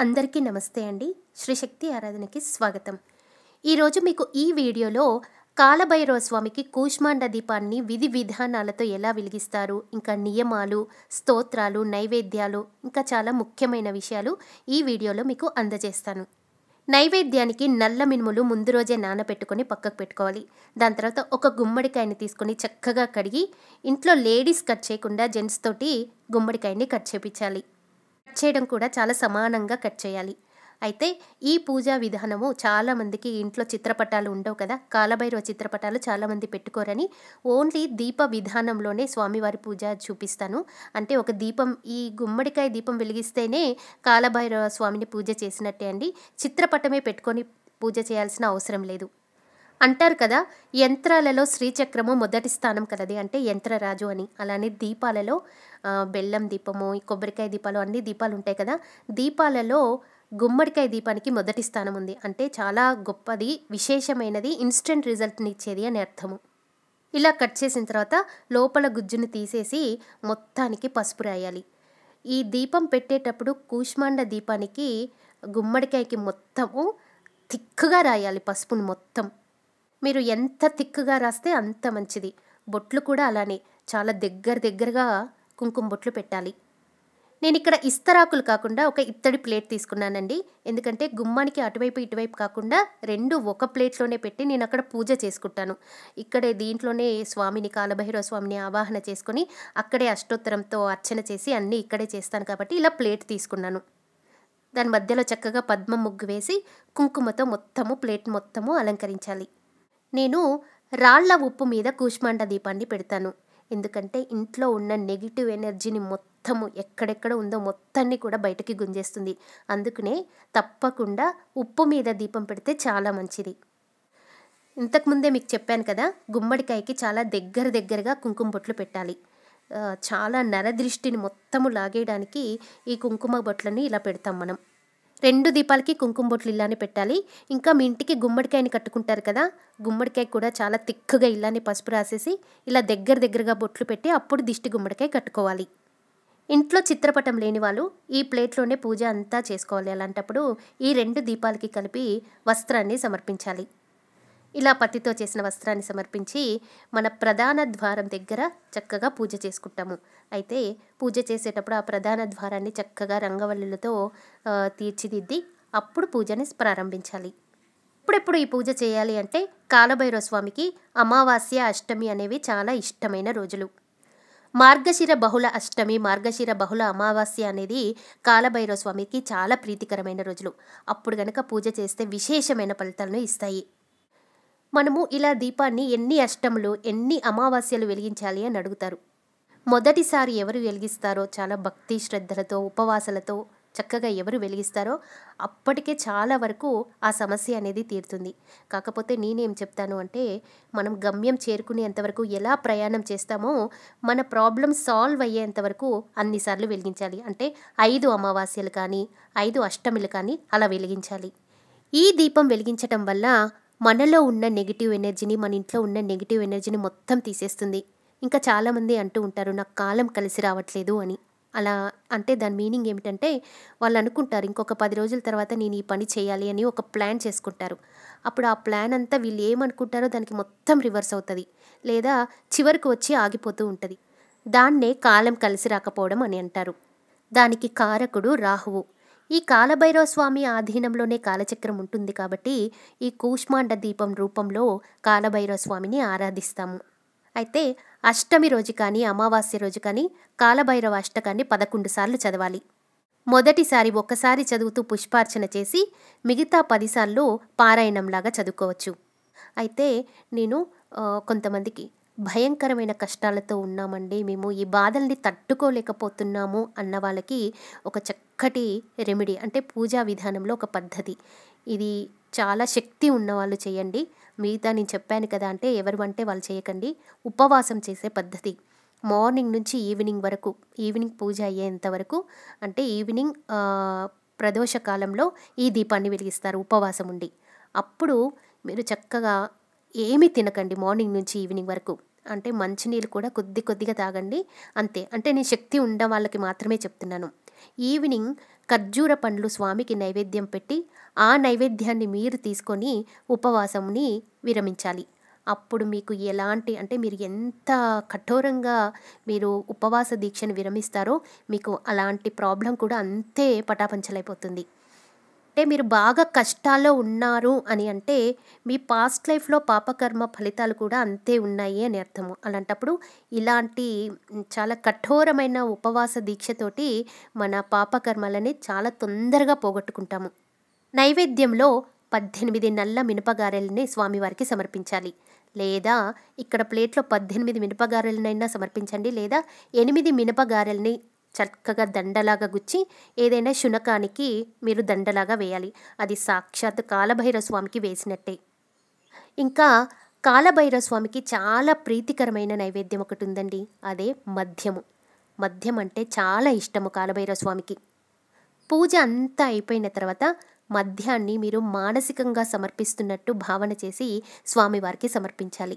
అందరికీ నమస్తే అండి. శ్రీ శక్తి ఆరాధనకి స్వాగతం. ఈరోజు మీకు ఈ వీడియోలో కాలభైరవ స్వామికి కూష్మాండ దీపాన్ని విధి విధానాలతో ఎలా వెలిగిస్తారు, ఇంకా నియమాలు, స్తోత్రాలు, నైవేద్యాలు, ఇంకా చాలా ముఖ్యమైన విషయాలు ఈ వీడియోలో మీకు అందజేస్తాను. నైవేద్యానికి నల్ల మినుములు ముందు రోజే నానబెట్టుకొని పక్కకు పెట్టుకోవాలి. దాని తర్వాత ఒక గుమ్మడికాయని తీసుకొని చక్కగా కడిగి ఇంట్లో లేడీస్ కట్ చేయకుండా జెంట్స్ తోటి గుమ్మడికాయని కట్ చేపించాలి. కట్ చేయడం కూడా చాలా సమానంగా కట్ చేయాలి. అయితే ఈ పూజా విధానము చాలామందికి ఇంట్లో చిత్రపటాలు ఉండవు కదా, కాలభైరవ చిత్రపటాలు చాలామంది పెట్టుకోరని ఓన్లీ దీప విధానంలోనే స్వామివారి పూజ చూపిస్తాను. అంటే ఒక దీపం, ఈ గుమ్మడికాయ దీపం వెలిగిస్తేనే కాలభైరవ స్వామిని పూజ చేసినట్టే అండి. చిత్రపటమే పెట్టుకొని పూజ చేయాల్సిన అవసరం లేదు. అంటారు కదా, యంత్రాలలో శ్రీచక్రము మొదటి స్థానం కలది, అంటే యంత్రరాజు అని. అలానే దీపాలలో బెల్లం దీపము, కొబ్బరికాయ దీపాలు, అన్ని దీపాలు ఉంటాయి కదా, దీపాలలో గుమ్మడికాయ దీపానికి మొదటి స్థానం ఉంది. అంటే చాలా గొప్పది, విశేషమైనది, ఇన్స్టెంట్ రిజల్ట్ని ఇచ్చేది అని అర్థము. ఇలా కట్ చేసిన తర్వాత లోపల గుజ్జుని తీసేసి మొత్తానికి పసుపు రాయాలి. ఈ దీపం పెట్టేటప్పుడు కూష్మాండ దీపానికి గుమ్మడికాయకి మొత్తము థిక్గా రాయాలి పసుపుని మొత్తం. మీరు ఎంత థిక్గా రాస్తే అంత మంచిది. బొట్లు కూడా అలానే చాలా దగ్గరగా కుంకుమ బొట్లు పెట్టాలి. నేను ఇక్కడ ఇస్తరాకులు కాకుండా ఒక ఇత్తడి ప్లేట్ తీసుకున్నానండి. ఎందుకంటే గుమ్మానికి అటువైపు ఇటువైపు కాకుండా రెండు ఒక ప్లేట్లోనే పెట్టి నేను అక్కడ పూజ చేసుకుంటాను. ఇక్కడే దీంట్లోనే స్వామిని, కాలభైరవ స్వామిని ఆవాహన చేసుకొని అక్కడే అష్టోత్తరంతో అర్చన చేసి అన్నీ ఇక్కడే చేస్తాను కాబట్టి ఇలా ప్లేట్ తీసుకున్నాను. దాని మధ్యలో చక్కగా పద్మం ముగ్గు వేసి కుంకుమతో మొత్తము ప్లేట్ మొత్తము అలంకరించాలి. నేను రాళ్ల ఉప్పు మీద కూష్మాండ దీపాన్ని పెడతాను. ఎందుకంటే ఇంట్లో ఉన్న నెగిటివ్ ఎనర్జీని మొత్తము ఎక్కడెక్కడ ఉందో మొత్తాన్ని కూడా బయటకి గుంజేస్తుంది. అందుకనే తప్పకుండా ఉప్పు మీద దీపం పెడితే చాలా మంచిది. ఇంతకుముందే మీకు చెప్పాను కదా, గుమ్మడికాయకి చాలా దగ్గరగా కుంకుమ బొట్లు పెట్టాలి. చాలా నరదృష్టిని మొత్తము లాగేయడానికి ఈ కుంకుమ బొట్లని ఇలా పెడతాం మనం. 2 దీపాలకి కుంకుమ బొట్లు ఇలానే పెట్టాలి. ఇంకా మీ ఇంటికి గుమ్మడికాయని కట్టుకుంటారు కదా, గుమ్మడికాయ కూడా చాలా తిక్కుగా ఇలానే పసుపు రాసేసి ఇలా దగ్గరగా బొట్లు పెట్టి అప్పుడు దిష్టి గుమ్మడికాయ కట్టుకోవాలి. ఇంట్లో చిత్రపటం లేని వాళ్ళు ఈ ప్లేట్లోనే పూజ అంతా చేసుకోవాలి. అలాంటప్పుడు ఈ 2 దీపాలకి కలిపి వస్త్రాన్ని సమర్పించాలి. ఇలా పత్తితో చేసిన వస్త్రాన్ని సమర్పించి మన ప్రధాన ద్వారం దగ్గర చక్కగా పూజ చేసుకుంటాము. అయితే పూజ చేసేటప్పుడు ఆ ప్రధాన ద్వారాన్ని చక్కగా రంగవల్లులతో తీర్చిదిద్ది అప్పుడు పూజని ప్రారంభించాలి. ఇప్పుడెప్పుడు ఈ పూజ చేయాలి అంటే కాలభైరవ స్వామికి అమావాస్య, అష్టమి అనేవి చాలా ఇష్టమైన రోజులు. మార్గశిర బహుళ అష్టమి, మార్గశిర బహుళ అమావాస్య అనేది కాలభైరవ స్వామికి చాలా ప్రీతికరమైన రోజులు. అప్పుడు గనక పూజ చేస్తే విశేషమైన ఫలితాలను ఇస్తాయి. మనము ఇలా దీపాన్ని ఎన్ని అష్టములు, ఎన్ని అమావాస్యలు వెలిగించాలి అని అడుగుతారు. మొదటిసారి ఎవరు వెలిగిస్తారో చాలా భక్తి శ్రద్ధలతో ఉపవాసాలతో చక్కగా ఎవరు వెలిగిస్తారో అప్పటికే చాలా వరకు ఆ సమస్య అనేది తీరుతుంది. కాకపోతే నేనేం చెప్తాను అంటే, మనం గమ్యం చేరుకునేంతవరకు ఎలా ప్రయాణం చేస్తామో మన ప్రాబ్లం సాల్వ్ అయ్యేంతవరకు అన్నిసార్లు వెలిగించాలి. అంటే 5 అమావాస్యలు కానీ 5 అష్టమిలు కానీ అలా వెలిగించాలి. ఈ దీపం వెలిగించటం వల్ల మనలో ఉన్న నెగిటివ్ ఎనర్జీని, మన ఇంట్లో ఉన్న నెగిటివ్ ఎనర్జీని మొత్తం తీసేస్తుంది. ఇంకా చాలామంది అంటూ ఉంటారు, నాకు కాలం కలిసి రావట్లేదు అని. అలా అంటే దాని మీనింగ్ ఏమిటంటే, వాళ్ళు అనుకుంటారు ఇంకొక 10 రోజుల తర్వాత నేను ఈ పని చేయాలి అని ఒక ప్లాన్ చేసుకుంటారు. అప్పుడు ఆ ప్లాన్ అంతా వీళ్ళు ఏమనుకుంటారో దానికి మొత్తం రివర్స్ అవుతుంది, లేదా చివరికి వచ్చి ఆగిపోతూ ఉంటుంది. దాన్నే కాలం కలిసి రాకపోవడం అని అంటారు. దానికి కారకుడు రాహువు. ఈ కాలభైరవ స్వామి ఆధీనంలోనే కాలచక్రం ఉంటుంది కాబట్టి ఈ కూష్మాండ దీపం రూపంలో కాలభైరవ స్వామిని ఆరాధిస్తాము. అయితే అష్టమి రోజు కానీ అమావాస్య రోజు కానీ కాలభైరవ అష్టకాన్ని 11 సార్లు చదవాలి. మొదటిసారి ఒక్కసారి చదువుతూ పుష్పార్చన చేసి మిగతా 10 సార్లు పారాయణంలాగా చదువుకోవచ్చు. అయితే నేను కొంతమందికి భయంకరమైన కష్టాలతో ఉన్నామండి, మేము ఈ బాధల్ని తట్టుకోలేకపోతున్నాము అన్న వాళ్ళకి ఒక చక్కటి రెమెడీ, అంటే పూజా విధానంలో ఒక పద్ధతి. ఇది చాలా శక్తి ఉన్నవాళ్ళు చేయండి. మిగతా నేను చెప్పాను కదా అంటే ఎవరు అంటే వాళ్ళు చేయకండి. ఉపవాసం చేసే పద్ధతి. మార్నింగ్ నుంచి ఈవినింగ్ వరకు, ఈవినింగ్ పూజ అయ్యేంత వరకు, అంటే ఈవినింగ్ ప్రదోష కాలంలో ఈ దీపాన్ని వెలిగిస్తారు ఉపవాసం ఉండి. అప్పుడు మీరు చక్కగా ఏమీ తినకండి మార్నింగ్ నుంచి ఈవినింగ్ వరకు. అంటే మంచినీళ్ళు కూడా కొద్దిగా తాగండి అంతే. అంటే నేను శక్తి ఉన్న వాళ్ళకి మాత్రమే చెప్తున్నాను. ఈవినింగ్ ఖర్జూర పండ్లు స్వామికి నైవేద్యం పెట్టి ఆ నైవేద్యాన్ని మీరు తీసుకొని ఉపవాసంని విరమించాలి. అప్పుడు మీకు ఎలాంటి అంటే మీరు ఎంత కఠోరంగా మీరు ఉపవాస దీక్షను విరమిస్తారో మీకు అలాంటి ప్రాబ్లం కూడా అంతే పటాపంచలైపోతుంది. అంటే మీరు బాగా కష్టాల్లో ఉన్నారు అని అంటే మీ పాస్ట్ లైఫ్లో పాపకర్మ ఫలితాలు కూడా అంతే ఉన్నాయి అని అర్థము. అలాంటప్పుడు ఇలాంటి చాలా కఠోరమైన ఉపవాస దీక్షతోటి మన పాపకర్మలని చాలా తొందరగా పోగొట్టుకుంటాము. నైవేద్యంలో 18 నల్ల మినపగారెల్ని స్వామివారికి సమర్పించాలి. లేదా ఇక్కడ ప్లేట్లో 18 మినపగారెలనైనా సమర్పించండి, లేదా 8 మినపగారెల్ని చక్కగా దండలాగా గుచ్చి ఏదైనా శునకానికి మీరు దండలాగా వేయాలి. అది సాక్షాత్ కాలభైరవ స్వామికి వేసినట్టే. ఇంకా కాలభైరవ స్వామికి చాలా ప్రీతికరమైన నైవేద్యం ఒకటి ఉందండి, అదే మద్యము. మద్యం అంటే చాలా ఇష్టము కాలభైరవ స్వామికి. పూజ అంతా అయిపోయిన తర్వాత మద్యాన్ని మీరు మానసికంగా సమర్పిస్తున్నట్టు భావన చేసి స్వామివారికి సమర్పించాలి.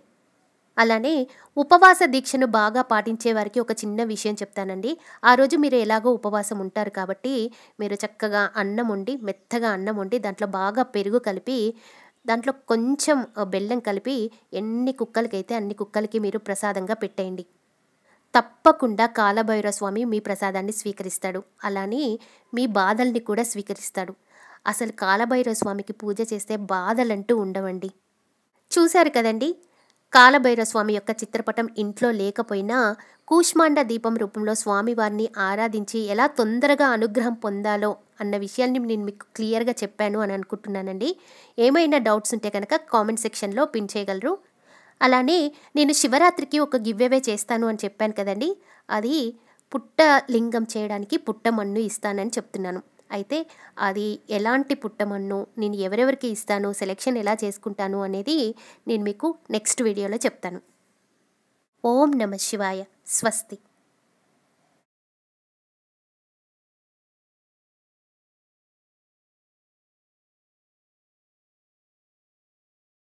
అలానే ఉపవాస దీక్షను బాగా పాటించే వారికి ఒక చిన్న విషయం చెప్తానండి. ఆ రోజు మీరు ఎలాగో ఉపవాసం ఉంటారు కాబట్టి మీరు చక్కగా అన్నం వండి, మెత్తగా అన్నం వండి దాంట్లో బాగా పెరుగు కలిపి దాంట్లో కొంచెం బెల్లం కలిపి ఎన్ని కుక్కలకైతే అన్ని కుక్కలకి మీరు ప్రసాదంగా పెట్టేయండి. తప్పకుండా కాలభైరవ స్వామి మీ ప్రసాదాన్ని స్వీకరిస్తాడు. అలానే మీ బాధల్ని కూడా స్వీకరిస్తాడు. అసలు కాలభైరవ స్వామికి పూజ చేస్తే బాధలంటూ ఉండవండి. చూశారు కదండి, కాలభైరవ స్వామి యొక్క చిత్రపటం ఇంట్లో లేకపోయినా కూష్మాండ దీపం రూపంలో స్వామివారిని ఆరాధించి ఎలా తొందరగా అనుగ్రహం పొందాలో అన్న విషయాన్ని నేను మీకు క్లియర్గా చెప్పాను అని అనుకుంటున్నానండి. ఏమైనా డౌట్స్ ఉంటే కనుక కామెంట్ సెక్షన్లో పిన్ చేయగలరు. అలానే నేను శివరాత్రికి ఒక గివ్అవే చేస్తాను అని చెప్పాను కదండి, అది పుట్ట లింగం చేయడానికి పుట్టమన్ను ఇస్తానని చెప్తున్నాను. అయితే అది ఎలాంటి పుట్టమన్ను, నేను ఎవరెవరికి ఇస్తాను, సెలెక్షన్ ఎలా చేసుకుంటాను అనేది నేను మీకు నెక్స్ట్ వీడియోలో చెప్తాను. ఓం నమః శివాయ. స్వస్తి.